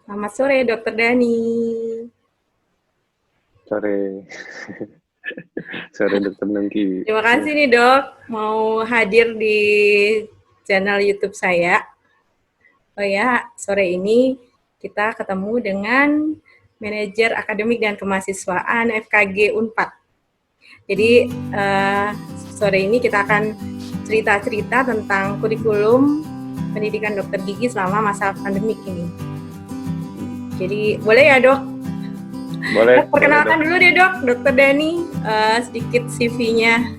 Selamat sore, Dokter Dani. Sore, sore Dokter Nengki. Terima kasih nih, Dok, mau hadir di channel YouTube saya. Oh ya, sore ini kita ketemu dengan manajer akademik dan kemahasiswaan FKG Unpad. Jadi sore ini kita akan cerita-cerita tentang kurikulum pendidikan dokter gigi selama masa pandemik ini. Jadi boleh ya, Dok? Boleh. Perkenalkan dulu deh, Dok, Dokter Dani, sedikit CV-nya.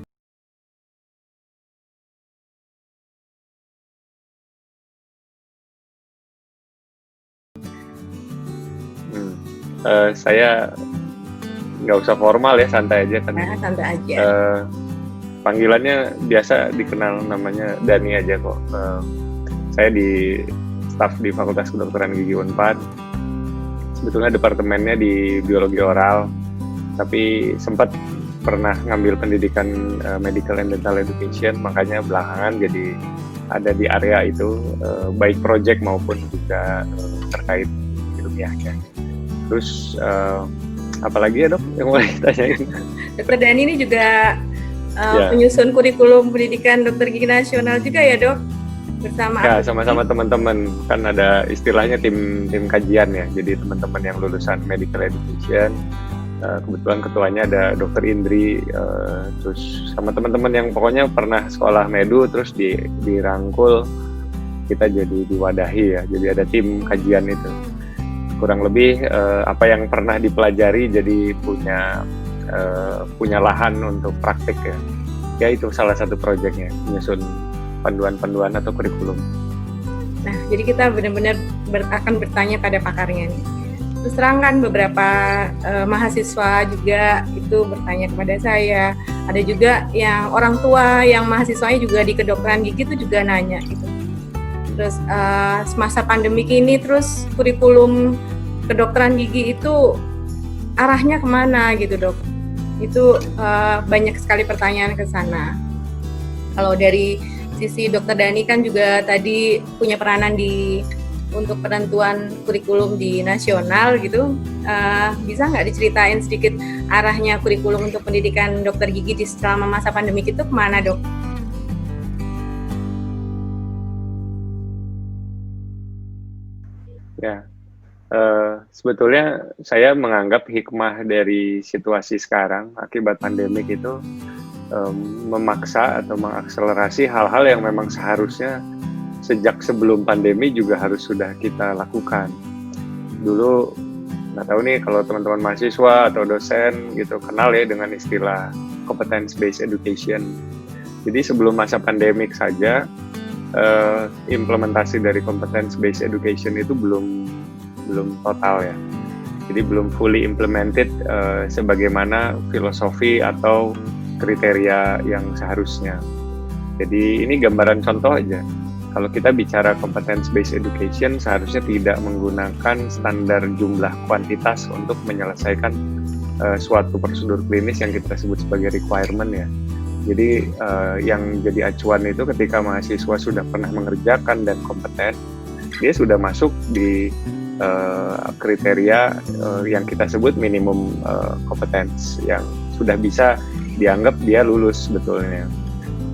Saya nggak usah formal ya, santai aja kan. Santai aja. Panggilannya biasa dikenal namanya Dani aja kok. Saya di staf di Fakultas Kedokteran Gigi Unpad. Sebetulnya departemennya di biologi oral, tapi sempat pernah ngambil pendidikan medical and dental education, makanya belakangan jadi ada di area itu, baik project maupun juga terkait ilmiahnya. Terus apalagi ya, Dok, yang mau ditanyain? Dokter Dani ini juga penyusun kurikulum pendidikan dokter gigi nasional juga ya, Dok? Bersama ya, sama-sama teman-teman, kan ada istilahnya tim kajian ya. Jadi teman-teman yang lulusan medical education, kebetulan ketuanya ada Dokter Indri, terus sama teman-teman yang pokoknya pernah sekolah medu, terus dirangkul kita jadi diwadahi ya. Jadi ada tim kajian itu. Kurang lebih apa yang pernah dipelajari jadi punya lahan untuk praktik ya. Ya itu salah satu proyeknya, menyusun panduan-panduan atau kurikulum. Nah, jadi kita benar-benar akan bertanya pada pakarnya nih. Terus terang kan beberapa mahasiswa juga itu bertanya kepada saya. Ada juga yang orang tua yang mahasiswanya juga di kedokteran gigi itu juga nanya gitu. Terus semasa pandemik ini terus kurikulum kedokteran gigi itu arahnya kemana gitu, Dok? Itu banyak sekali pertanyaan ke sana. Kalau dari sisi Dokter Dani kan juga tadi punya peranan untuk penentuan kurikulum di nasional gitu. Bisa nggak diceritain sedikit arahnya kurikulum untuk pendidikan dokter gigi di selama masa pandemik itu kemana, Dok? Ya, sebetulnya saya menganggap hikmah dari situasi sekarang akibat pandemik itu memaksa atau mengakselerasi hal-hal yang memang seharusnya sejak sebelum pandemi juga harus sudah kita lakukan. Dulu nggak tahu nih kalau teman-teman mahasiswa atau dosen gitu kenal ya dengan istilah competence based education. Jadi sebelum masa pandemik saja implementasi dari competence based education itu belum total ya. Jadi belum fully implemented sebagaimana filosofi atau kriteria yang seharusnya. Jadi ini gambaran contoh aja. Kalau kita bicara competence based education seharusnya tidak menggunakan standar jumlah kuantitas untuk menyelesaikan suatu prosedur klinis yang kita sebut sebagai requirement ya. Jadi yang jadi acuan itu ketika mahasiswa sudah pernah mengerjakan dan kompeten, dia sudah masuk di kriteria yang kita sebut minimum competence yang sudah bisa dianggap dia lulus sebetulnya.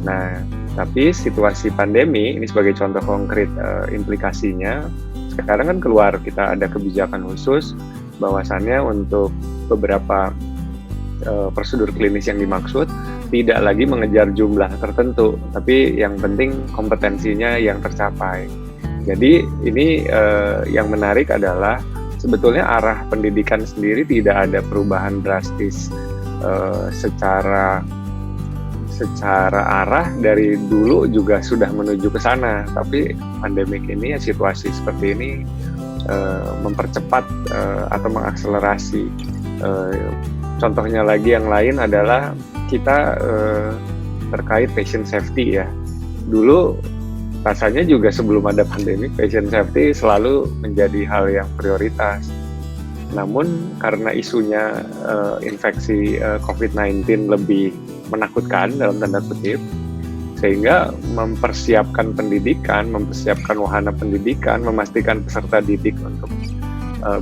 Nah, tapi situasi pandemi ini sebagai contoh konkret implikasinya, sekarang kan keluar kita ada kebijakan khusus bahwasannya untuk beberapa prosedur klinis yang dimaksud tidak lagi mengejar jumlah tertentu, tapi yang penting kompetensinya yang tercapai. Jadi ini yang menarik adalah sebetulnya arah pendidikan sendiri tidak ada perubahan drastis secara arah dari dulu juga sudah menuju ke sana, tapi pandemik ini ya situasi seperti ini mempercepat atau mengakselerasi. Contohnya lagi yang lain adalah kita terkait patient safety ya. Dulu rasanya juga sebelum ada pandemi patient safety selalu menjadi hal yang prioritas. Namun karena isunya infeksi COVID-19 lebih menakutkan dalam tanda kutip, sehingga mempersiapkan pendidikan, mempersiapkan wahana pendidikan, memastikan peserta didik untuk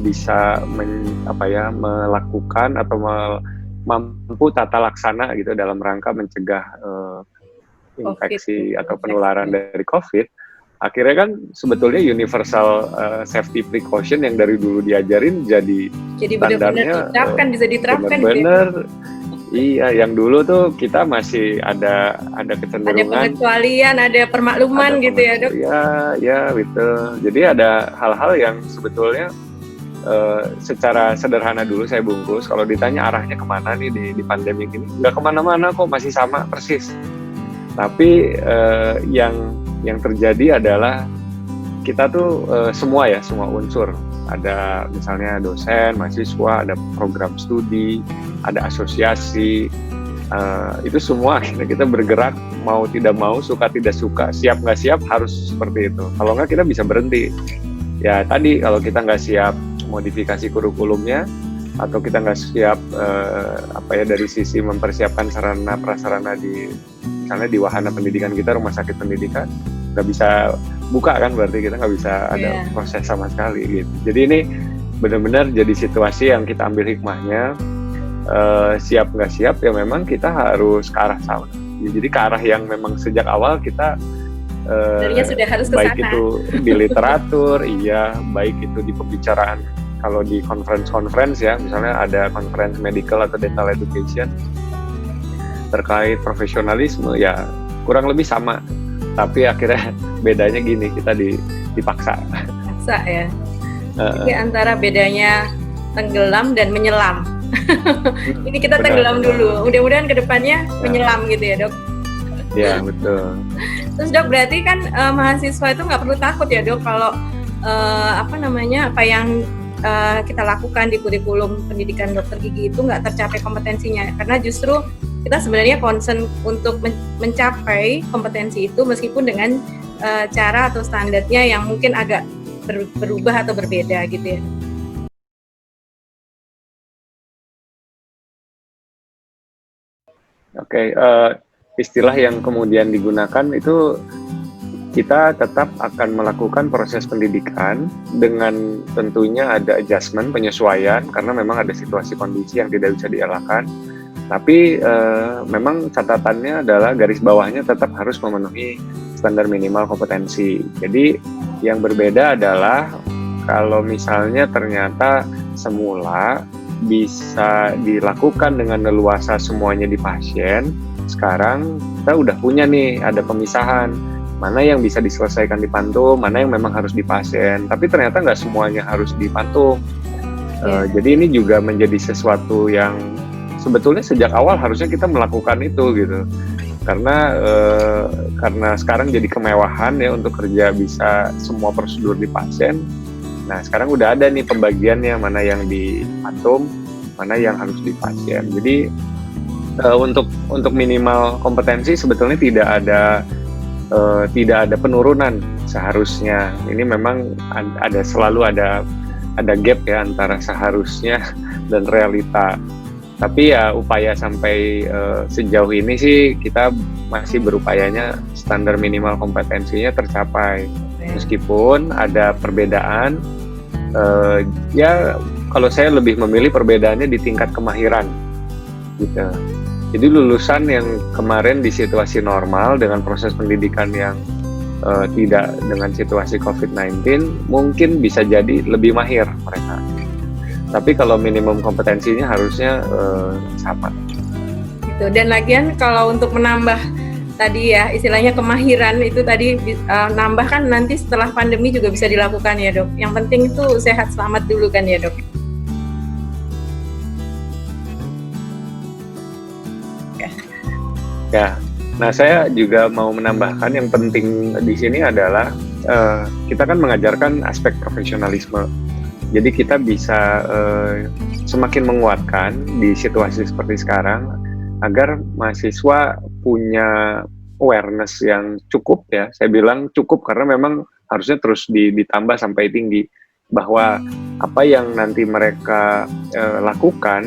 bisa melakukan atau mampu tata laksana gitu dalam rangka mencegah infeksi atau penularan dari COVID. Akhirnya kan sebetulnya universal safety precaution yang dari dulu diajarin jadi benar-benar diterapkan, bisa diterapkan benar-benar gitu. Iya, yang dulu tuh kita masih ada kecenderungan, ada pengecualian, ada permakluman gitu ya dok. Ya betul. Jadi ada hal-hal yang sebetulnya secara sederhana dulu saya bungkus. Kalau ditanya arahnya kemana nih di pandemi ini, nggak kemana-mana kok, masih sama persis. Tapi yang terjadi adalah kita tuh semua unsur, ada misalnya dosen, mahasiswa, ada program studi, ada asosiasi, itu semua kita bergerak mau tidak mau, suka tidak suka, siap nggak siap harus seperti itu. Kalau nggak kita bisa berhenti. Ya tadi kalau kita nggak siap modifikasi kurikulumnya atau kita nggak siap dari sisi mempersiapkan sarana prasarana misalnya di wahana pendidikan kita, rumah sakit pendidikan, nggak bisa buka kan, berarti kita nggak bisa ada proses sama sekali gitu. Jadi ini benar-benar jadi situasi yang kita ambil hikmahnya, siap nggak siap ya memang kita harus ke arah sana. Jadi ke arah yang memang sejak awal kita sudah harus ke baik sana. Itu di literatur, baik itu di pembicaraan. Kalau di conference ya, misalnya ada conference medical atau dental education terkait profesionalisme, ya kurang lebih sama. Tapi akhirnya bedanya gini, kita dipaksa. Paksa ya. Jadi antara bedanya tenggelam dan menyelam. Ini kita tenggelam dulu. Mudah-mudahan kedepannya menyelam gitu ya dok. Ya betul. Terus dok, berarti kan mahasiswa itu nggak perlu takut ya dok kalau apa yang kita lakukan di kurikulum pendidikan dokter gigi itu nggak tercapai kompetensinya, karena justru kita sebenarnya concern untuk mencapai kompetensi itu meskipun dengan cara atau standarnya yang mungkin agak berubah atau berbeda gitu ya. Oke, istilah yang kemudian digunakan itu kita tetap akan melakukan proses pendidikan dengan tentunya ada adjustment, penyesuaian, karena memang ada situasi kondisi yang tidak bisa dielakkan. Tapi memang catatannya adalah garis bawahnya tetap harus memenuhi standar minimal kompetensi. Jadi yang berbeda adalah kalau misalnya ternyata semula bisa dilakukan dengan leluasa semuanya di pasien, sekarang kita udah punya nih, ada pemisahan mana yang bisa diselesaikan di pantum, mana yang memang harus di pasien. Tapi ternyata nggak semuanya harus di pantum. Jadi ini juga menjadi sesuatu yang sebetulnya sejak awal harusnya kita melakukan itu gitu. Karena sekarang jadi kemewahan ya untuk kerja bisa semua prosedur di pasien. Nah sekarang udah ada nih pembagiannya, mana yang di pantum, mana yang harus di pasien. Jadi untuk minimal kompetensi sebetulnya tidak ada penurunan seharusnya. Ini memang selalu ada gap ya antara seharusnya dan realita. Tapi ya upaya sampai sejauh ini sih kita masih berupayanya standar minimal kompetensinya tercapai. Meskipun ada perbedaan, ya kalau saya lebih memilih perbedaannya di tingkat kemahiran gitu. Jadi lulusan yang kemarin di situasi normal dengan proses pendidikan yang tidak dengan situasi COVID-19 mungkin bisa jadi lebih mahir mereka. Tapi kalau minimum kompetensinya harusnya sama. Gitu. Dan lagian kalau untuk menambah tadi ya istilahnya kemahiran itu tadi nambah kan nanti setelah pandemi juga bisa dilakukan ya dok. Yang penting itu sehat selamat dulu kan ya dok. Ya, nah saya juga mau menambahkan yang penting di sini adalah kita kan mengajarkan aspek profesionalisme. Jadi kita bisa semakin menguatkan di situasi seperti sekarang agar mahasiswa punya awareness yang cukup ya. Saya bilang cukup karena memang harusnya terus ditambah sampai tinggi, bahwa apa yang nanti mereka lakukan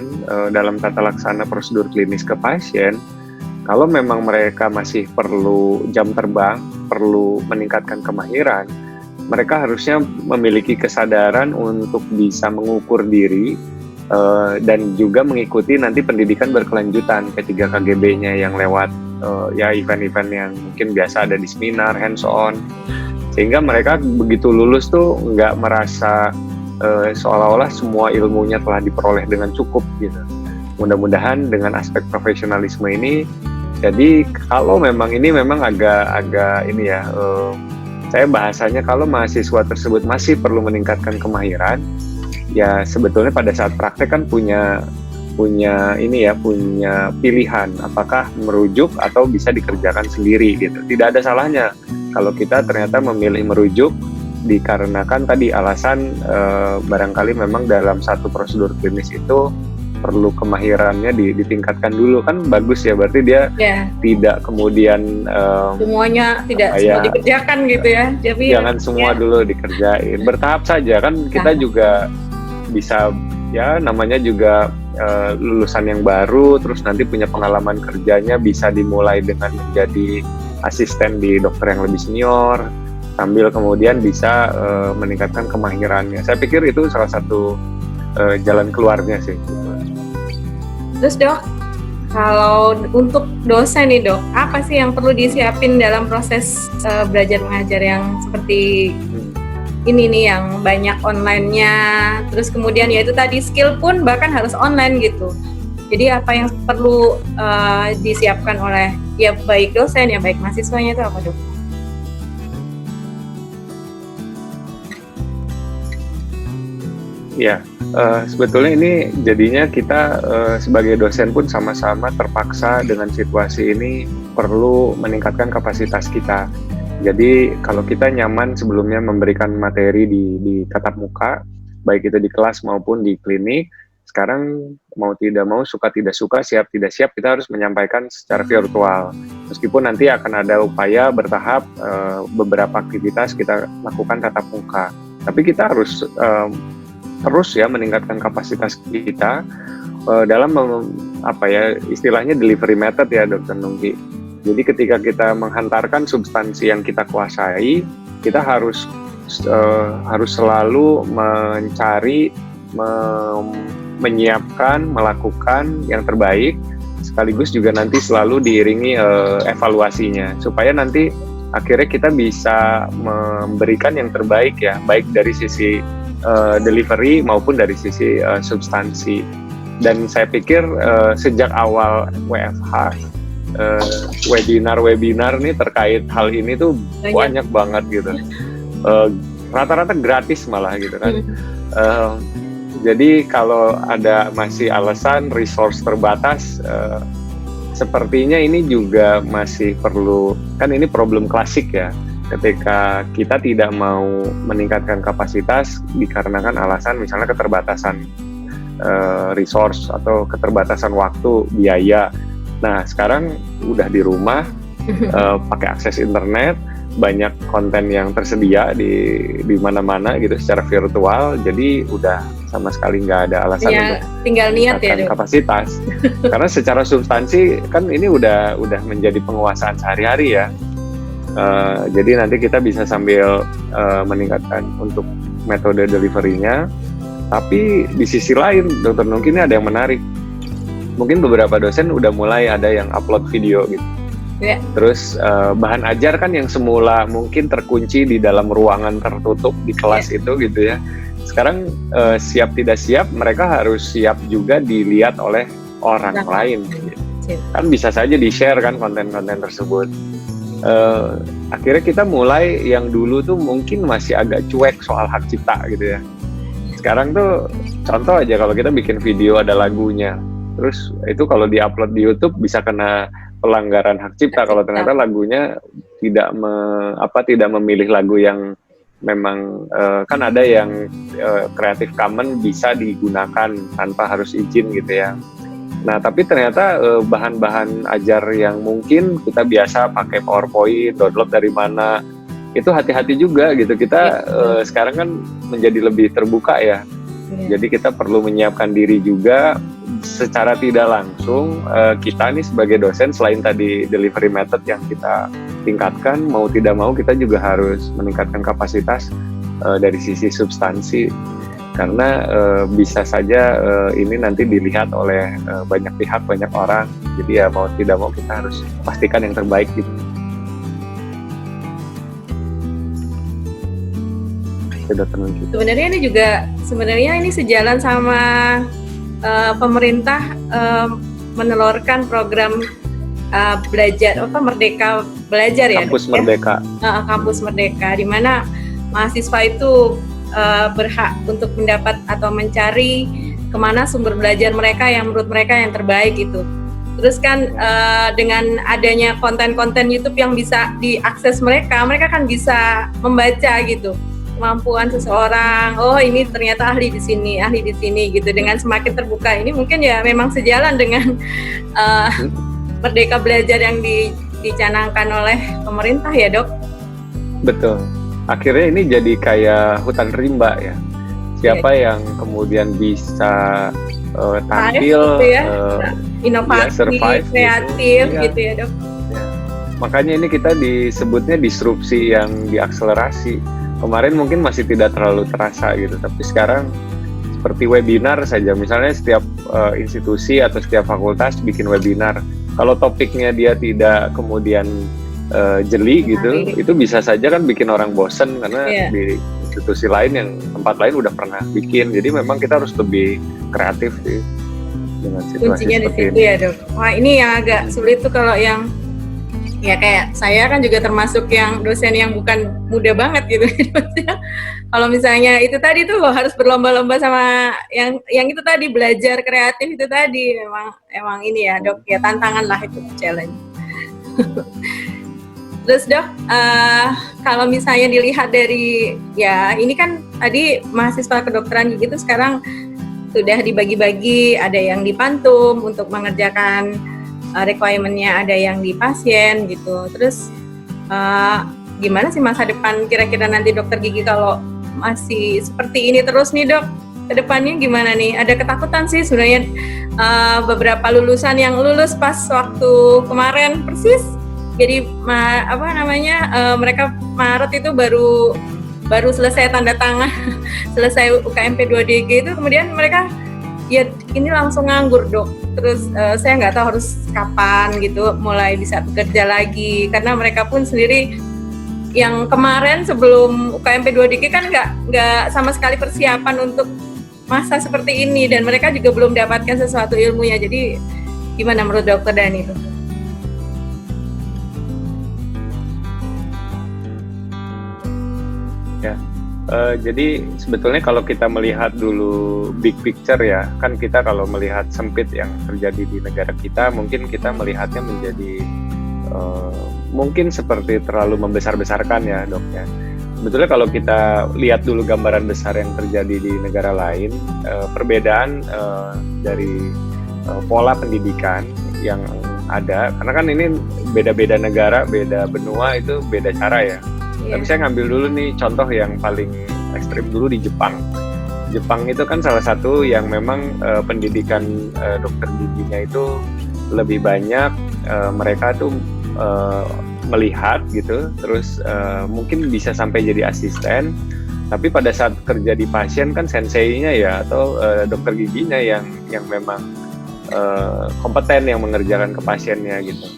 dalam tata laksana prosedur klinis ke pasien, kalau memang mereka masih perlu jam terbang, perlu meningkatkan kemahiran, mereka harusnya memiliki kesadaran untuk bisa mengukur diri dan juga mengikuti nanti pendidikan berkelanjutan P3KGB-nya yang lewat ya event-event yang mungkin biasa ada di seminar, hands-on, sehingga mereka begitu lulus tuh nggak merasa seolah-olah semua ilmunya telah diperoleh dengan cukup gitu. Mudah-mudahan dengan aspek profesionalisme ini, jadi kalau memang ini memang agak ini ya, saya bahasanya kalau mahasiswa tersebut masih perlu meningkatkan kemahiran, ya sebetulnya pada saat praktek kan punya ini ya, punya pilihan apakah merujuk atau bisa dikerjakan sendiri gitu. Tidak ada salahnya kalau kita ternyata memilih merujuk dikarenakan tadi alasan barangkali memang dalam satu prosedur klinis itu perlu kemahirannya ditingkatkan dulu, kan bagus ya, berarti dia tidak kemudian semuanya tidak semua dikerjakan gitu ya. Jadi jangan semua dulu dikerjain, bertahap saja kan. Kita juga bisa ya, namanya juga lulusan yang baru, terus nanti punya pengalaman kerjanya bisa dimulai dengan menjadi asisten di dokter yang lebih senior, sambil kemudian bisa meningkatkan kemahirannya. Saya pikir itu salah satu jalan keluarnya sih. Terus Dok, kalau untuk dosen nih Dok, apa sih yang perlu disiapin dalam proses belajar mengajar yang seperti ini nih, yang banyak online-nya, terus kemudian ya itu tadi skill pun bahkan harus online gitu. Jadi apa yang perlu disiapkan oleh ya baik dosen ya baik mahasiswanya itu apa Dok? Ya, sebetulnya ini jadinya kita sebagai dosen pun sama-sama terpaksa dengan situasi ini perlu meningkatkan kapasitas kita. Jadi kalau kita nyaman sebelumnya memberikan materi di tatap muka, baik itu di kelas maupun di klinik, sekarang mau tidak mau, suka tidak suka, siap tidak siap, kita harus menyampaikan secara virtual. Meskipun nanti akan ada upaya bertahap beberapa aktivitas kita lakukan tatap muka, tapi kita harus terus ya meningkatkan kapasitas kita dalam apa ya istilahnya delivery method ya Dr. Nungki. Jadi ketika kita menghantarkan substansi yang kita kuasai, kita harus selalu mencari, menyiapkan, melakukan yang terbaik, sekaligus juga nanti selalu diiringi evaluasinya, supaya nanti akhirnya kita bisa memberikan yang terbaik ya, baik dari sisi delivery maupun dari sisi substansi. Dan saya pikir sejak awal WFH, webinar nih terkait hal ini tuh banyak banget gitu, rata-rata gratis malah gitu kan. Jadi kalau ada masih alasan resource terbatas, sepertinya ini juga masih perlu, kan ini problem klasik ya, ketika kita tidak mau meningkatkan kapasitas dikarenakan alasan misalnya keterbatasan resource atau keterbatasan waktu, biaya. Nah sekarang udah di rumah, pakai akses internet, banyak konten yang tersedia di mana-mana gitu secara virtual, jadi udah sama sekali nggak ada alasan untuk tinggal niat ya kapasitas. Karena secara substansi kan ini udah menjadi penguasaan sehari-hari ya. Jadi nanti kita bisa sambil meningkatkan untuk metode delivery-nya, tapi di sisi lain Dr. Nungki ini ada yang menarik. Mungkin beberapa dosen udah mulai ada yang upload video gitu. Terus bahan ajar kan yang semula mungkin terkunci di dalam ruangan tertutup di kelas itu gitu ya. Sekarang siap tidak siap mereka harus siap juga dilihat oleh orang lain gitu. Kan bisa saja di-share kan konten-konten tersebut. Akhirnya kita mulai yang dulu tuh mungkin masih agak cuek soal hak cipta gitu ya. Sekarang tuh contoh aja, kalau kita bikin video ada lagunya, terus itu kalau diupload di YouTube bisa kena pelanggaran hak cipta kalau ternyata lagunya tidak memilih lagu yang memang kan ada yang Creative Commons bisa digunakan tanpa harus izin gitu ya. Nah, tapi ternyata bahan-bahan ajar yang mungkin kita biasa pakai PowerPoint, download dari mana, itu hati-hati juga gitu. Kita sekarang kan menjadi lebih terbuka ya. Jadi kita perlu menyiapkan diri juga secara tidak langsung. Kita nih sebagai dosen, selain tadi delivery method yang kita tingkatkan, mau tidak mau kita juga harus meningkatkan kapasitas dari sisi substansi, karena bisa saja ini nanti dilihat oleh banyak pihak, banyak orang. Jadi ya mau tidak mau kita harus pastikan yang terbaik gitu. Sebenarnya ini sejalan sama pemerintah menelurkan program belajar Merdeka Belajar ya. Kampus Merdeka. Kampus Merdeka, di mana mahasiswa itu berhak untuk mendapat atau mencari kemana sumber belajar mereka yang menurut mereka yang terbaik gitu. Terus kan dengan adanya konten-konten YouTube yang bisa diakses mereka kan bisa membaca gitu kemampuan seseorang. Oh, ini ternyata ahli di sini gitu. Dengan semakin terbuka ini mungkin ya memang sejalan dengan Merdeka Belajar yang dicanangkan oleh pemerintah ya, Dok. Betul. Akhirnya ini jadi kayak hutan rimba ya. Siapa yang kemudian bisa tampil, gitu ya. Inovasi, survive, kreatif gitu ya, Dok. Ya. Makanya ini kita disebutnya disrupsi yang diakselerasi. Kemarin mungkin masih tidak terlalu terasa gitu, tapi sekarang seperti webinar saja. Misalnya setiap institusi atau setiap fakultas bikin webinar. Kalau topiknya dia tidak kemudian jeli gitu, itu bisa saja kan bikin orang bosen karena di institusi lain yang tempat lain udah pernah bikin. Jadi memang kita harus lebih kreatif sih dengan situasi kuncinya di situ ya, Dok. Wah, ini yang agak sulit tuh kalau yang ya kayak saya kan juga termasuk yang dosen yang bukan muda banget gitu. Kalau misalnya itu tadi tuh harus berlomba-lomba sama yang itu tadi, belajar kreatif itu tadi, emang ini ya, Dok, ya tantangan lah itu, challenge. Terus, Dok, kalau misalnya dilihat dari ya ini kan tadi mahasiswa kedokteran gigi itu sekarang sudah dibagi-bagi, ada yang dipantum untuk mengerjakan requirement-nya, ada yang di pasien gitu. Terus gimana sih masa depan kira-kira nanti dokter gigi kalau masih seperti ini terus nih, Dok? Kedepannya gimana nih? Ada ketakutan sih sebenarnya, beberapa lulusan yang lulus pas waktu kemarin persis. Jadi mereka Maret itu baru selesai tanda tangan, selesai UKMP 2DG itu, kemudian mereka ya ini langsung nganggur, Dok. Terus saya nggak tahu harus kapan gitu mulai bisa bekerja lagi, karena mereka pun sendiri yang kemarin sebelum UKMP 2DG kan nggak sama sekali persiapan untuk masa seperti ini, dan mereka juga belum dapatkan sesuatu ilmunya. Jadi gimana menurut Dokter Dani itu? Ya. Jadi sebetulnya kalau kita melihat dulu big picture ya, kan kita kalau melihat sempit yang terjadi di negara kita, mungkin kita melihatnya menjadi mungkin seperti terlalu membesar-besarkan ya, Dok ya. Sebetulnya kalau kita lihat dulu gambaran besar yang terjadi di negara lain, perbedaan dari pola pendidikan yang ada, karena kan ini beda-beda negara, beda benua, itu beda cara ya. Tapi saya ngambil dulu nih contoh yang paling ekstrim dulu di Jepang. Jepang itu kan salah satu yang memang pendidikan dokter giginya itu lebih banyak mereka tuh melihat gitu, terus mungkin bisa sampai jadi asisten. Tapi pada saat kerja di pasien kan senseinya ya atau dokter giginya yang memang kompeten yang mengerjakan ke pasiennya gitu.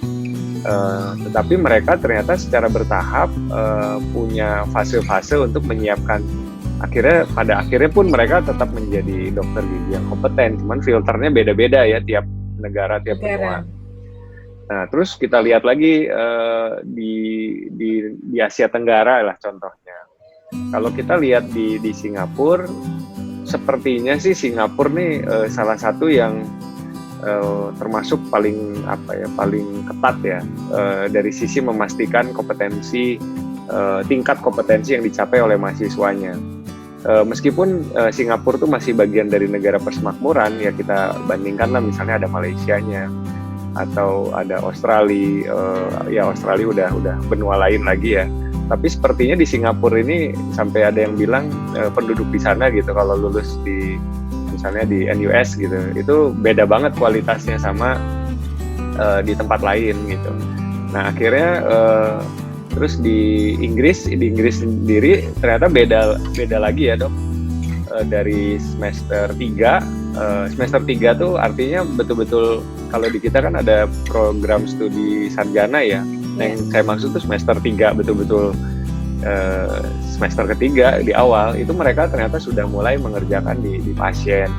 Tetapi mereka ternyata secara bertahap punya fase-fase untuk menyiapkan. Pada akhirnya pun mereka tetap menjadi dokter gigi yang kompeten, cuman filternya beda-beda ya tiap negara, tiap benua. Nah, terus kita lihat lagi di Asia Tenggara lah contohnya. Kalau kita lihat di Singapura, sepertinya sih Singapura nih salah satu yang termasuk paling ketat ya dari sisi memastikan kompetensi, tingkat kompetensi yang dicapai oleh mahasiswanya. Meskipun Singapura tuh masih bagian dari negara persemakmuran ya, kita bandingkan lah misalnya ada Malaysianya atau ada Australia, ya Australia udah benua lain lagi ya. Tapi sepertinya di Singapura ini sampai ada yang bilang penduduk di sana gitu kalau lulus di misalnya di NUS gitu, itu beda banget kualitasnya sama di tempat lain gitu. Nah akhirnya terus di Inggris sendiri ternyata beda lagi ya dok. Dari semester 3 semester 3 tuh artinya betul-betul kalau di kita kan ada program studi sarjana ya. Nah, yang saya maksud tuh semester 3 betul-betul semester ketiga di awal itu mereka ternyata sudah mulai mengerjakan di pasien.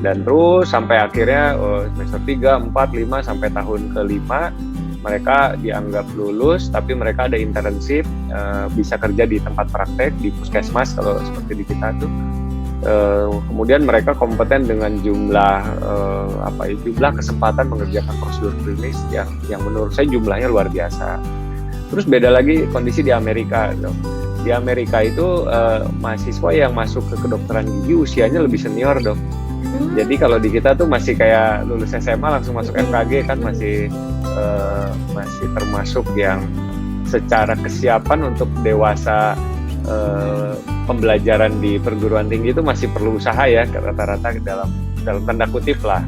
Dan terus sampai akhirnya semester 3, 4, 5 sampai tahun ke-5 mereka dianggap lulus, tapi mereka ada internship, bisa kerja di tempat praktek di puskesmas kalau seperti di kita tuh. Kemudian mereka kompeten dengan jumlah kesempatan mengerjakan prosedur klinis yang menurut saya jumlahnya luar biasa. Terus beda lagi kondisi di Amerika, dok. Di Amerika itu mahasiswa yang masuk ke kedokteran gigi usianya lebih senior, dok. Jadi kalau di kita tuh masih kayak lulus SMA langsung masuk FKG kan masih termasuk yang secara kesiapan untuk dewasa pembelajaran di perguruan tinggi itu masih perlu usaha ya, rata-rata dalam tanda kutip lah,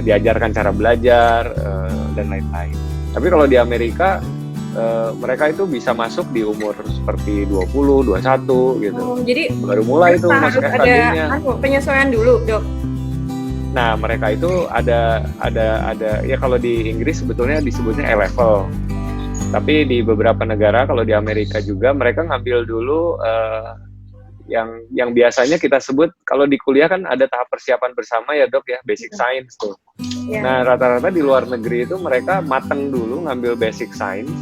diajarkan cara belajar dan lain-lain. Tapi kalau di Amerika mereka itu bisa masuk di umur seperti 20, 21 gitu. Jadi baru mulai itu masuk FKG-nya. Ada penyesuaian dulu, dok. Nah, mereka itu ada ya kalau di Inggris sebetulnya disebutnya A-level. Tapi di beberapa negara kalau di Amerika juga mereka ngambil dulu yang biasanya kita sebut kalau di kuliah kan ada tahap persiapan bersama ya dok ya, basic science tuh. Nah rata-rata di luar negeri itu mereka mateng dulu ngambil basic science.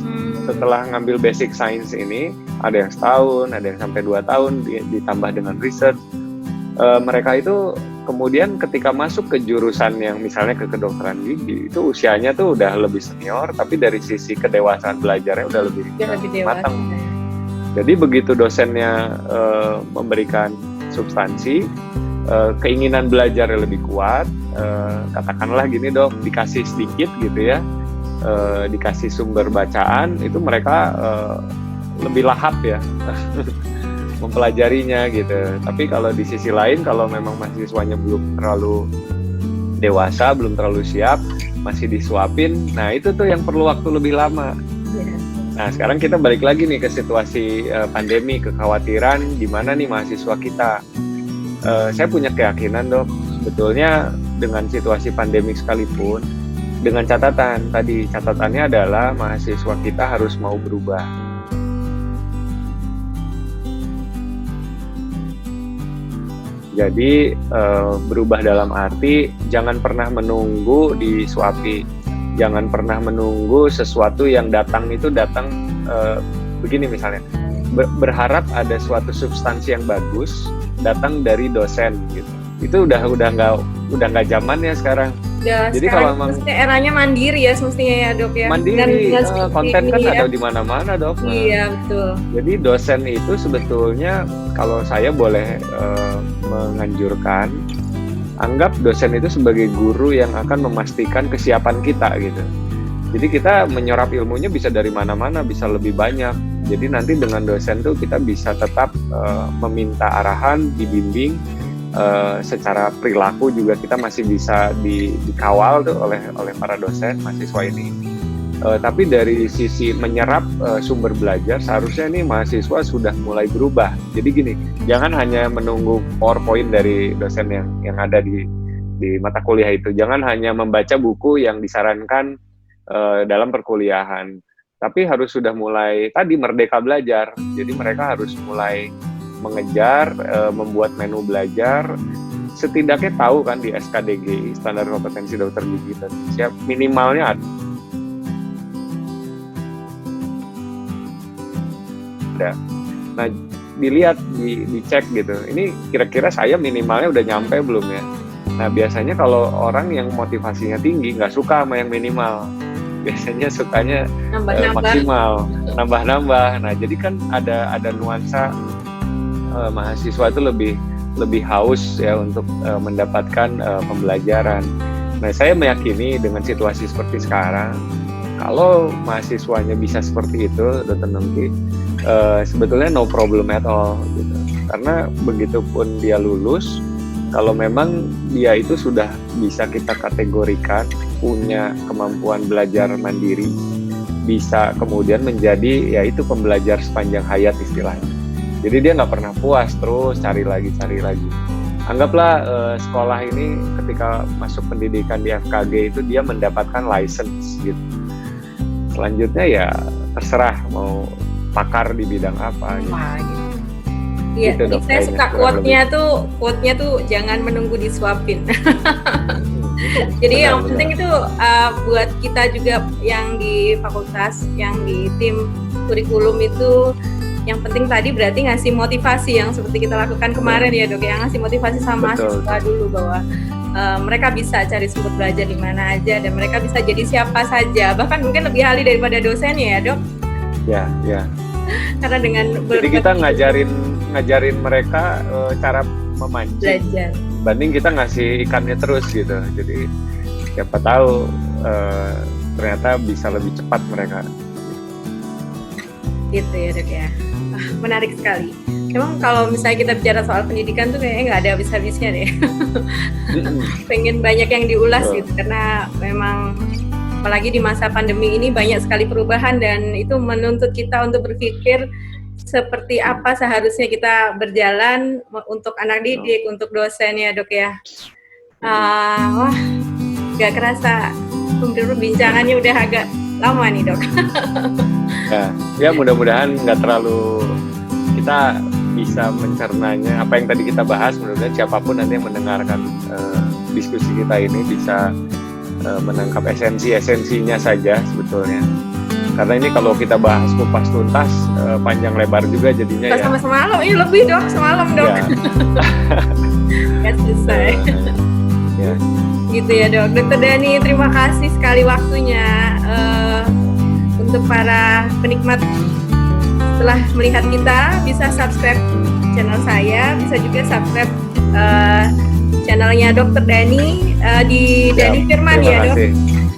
Setelah ngambil basic science ini ada yang setahun, ada yang sampai 2 tahun ditambah dengan research. Mereka itu kemudian ketika masuk ke jurusan yang misalnya ke kedokteran gigi itu usianya tuh udah lebih senior, tapi dari sisi kedewasaan belajarnya udah lebih matang. Jadi begitu dosennya memberikan substansi, keinginan belajarnya lebih kuat, katakanlah gini dok, dikasih sedikit gitu ya, dikasih sumber bacaan, itu mereka lebih lahap ya mempelajarinya gitu. Tapi kalau di sisi lain, kalau memang mahasiswanya belum terlalu dewasa, belum terlalu siap, masih disuapin, nah itu tuh yang perlu waktu lebih lama. Nah sekarang kita balik lagi nih ke situasi pandemi, kekhawatiran gimana nih mahasiswa kita. Saya punya keyakinan dok, sebetulnya dengan situasi pandemi sekalipun, dengan catatan tadi, catatannya adalah mahasiswa kita harus mau berubah. Jadi berubah dalam arti jangan pernah menunggu disuapi. Jangan pernah menunggu sesuatu yang datang begini misalnya, berharap ada suatu substansi yang bagus datang dari dosen gitu. Itu udah nggak zamannya sekarang. Ya, jadi kalau memang eranya mandiri ya semestinya ya dok ya. Mandiri, konten kan ada di mana-mana dok. Iya betul. Jadi dosen itu sebetulnya kalau saya boleh menganjurkan, anggap dosen itu sebagai guru yang akan memastikan kesiapan kita gitu. Jadi kita menyerap ilmunya bisa dari mana-mana, bisa lebih banyak. Jadi nanti dengan dosen tuh kita bisa tetap meminta arahan, dibimbing, secara perilaku juga kita masih bisa dikawal tuh oleh para dosen mahasiswa ini. Tapi dari sisi menyerap sumber belajar, seharusnya nih mahasiswa sudah mulai berubah. Jadi gini, jangan hanya menunggu PowerPoint dari dosen yang ada di mata kuliah itu. Jangan hanya membaca buku yang disarankan dalam perkuliahan. Tapi harus sudah mulai tadi merdeka belajar. Jadi mereka harus mulai mengejar, membuat menu belajar. Setidaknya tahu kan di SKDGI, Standar Kompetensi Dokter Gigi Indonesia, minimalnya ada. Nah, dilihat, dicek gitu. Ini kira-kira saya minimalnya udah nyampe belum ya? Nah, biasanya kalau orang yang motivasinya tinggi nggak suka sama yang minimal. Biasanya sukanya maksimal, nambah-nambah. Nah, jadi kan ada nuansa mahasiswa itu lebih haus ya untuk mendapatkan pembelajaran. Nah, saya meyakini dengan situasi seperti sekarang, kalau mahasiswanya bisa seperti itu, Dr. Nungki, sebetulnya no problem at all gitu. Karena begitupun dia lulus, kalau memang dia itu sudah bisa kita kategorikan punya kemampuan belajar mandiri, bisa kemudian menjadi ya itu pembelajar sepanjang hayat istilahnya. Jadi dia nggak pernah puas, terus cari lagi. Anggaplah sekolah ini ketika masuk pendidikan di FKG itu dia mendapatkan license gitu. Selanjutnya ya terserah mau pakar di bidang apa gitu. Wah, gitu. Iya, Gitu, Dok, saya kayaknya, suka kurang quote-nya tuh jangan menunggu disuapin. Jadi yang penting itu buat kita juga yang di fakultas, yang di tim kurikulum itu, yang penting tadi berarti ngasih motivasi yang seperti kita lakukan kemarin ya Dok, yang ngasih motivasi sama mahasiswa dulu bahwa mereka bisa cari sumber belajar di mana aja dan mereka bisa jadi siapa saja, bahkan mungkin lebih ahli daripada dosennya ya Dok. Ya. Karena dengan jadi kita ngajarin mereka cara memancing. Belajar. Banding kita ngasih ikannya terus gitu. Jadi siapa tahu ternyata bisa lebih cepat mereka. Gitu ya Dok ya. Menarik sekali. Emang kalau misalnya kita bicara soal pendidikan tuh kayaknya nggak ada habis-habisnya deh. Pengen banyak yang diulas gitu karena memang apalagi di masa pandemi ini banyak sekali perubahan dan itu menuntut kita untuk berpikir seperti apa seharusnya kita berjalan untuk anak didik, untuk dosen ya Dok ya. Wah, gak kerasa perbincangannya udah agak lama nih Dok. Ya mudah-mudahan nggak terlalu, kita bisa mencernanya apa yang tadi kita bahas. Mudah-mudahan siapapun nanti yang mendengarkan diskusi kita ini bisa menangkap esensinya saja sebetulnya. Karena ini kalau kita bahas kupas tuntas panjang lebar juga jadinya ya. Sama semalam, lebih Dok, semalam Dok. Gak selesai. Ya. Gitu ya Dok. Dr. Dhani, terima kasih sekali waktunya untuk para penikmat. Setelah melihat kita bisa subscribe channel saya, bisa juga subscribe channelnya Dr. Dhani di Dhani Firman ya Dok.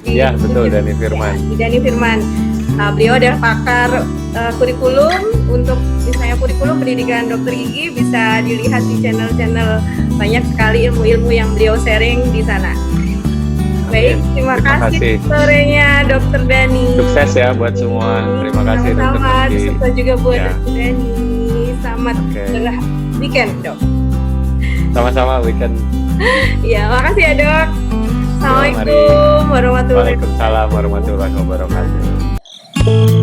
Iya betul, Dhani Firman. Di Dhani Firman. Beliau adalah pakar kurikulum. Untuk misalnya kurikulum pendidikan dokter gigi bisa dilihat di channel-channel, banyak sekali ilmu-ilmu yang beliau sharing di sana. Baik, terima kasih sorenya Dr. Dhani. Sukses ya buat semua. Terima kasih Dr. Dhani. Sukses juga buat Dr. Dhani. Selamat weekend Dok. Sama-sama weekend. Iya, makasih ya Dok. Assalamualaikum warahmatullahi wabarakatuh. Waalaikumsalam warahmatullahi wabarakatuh.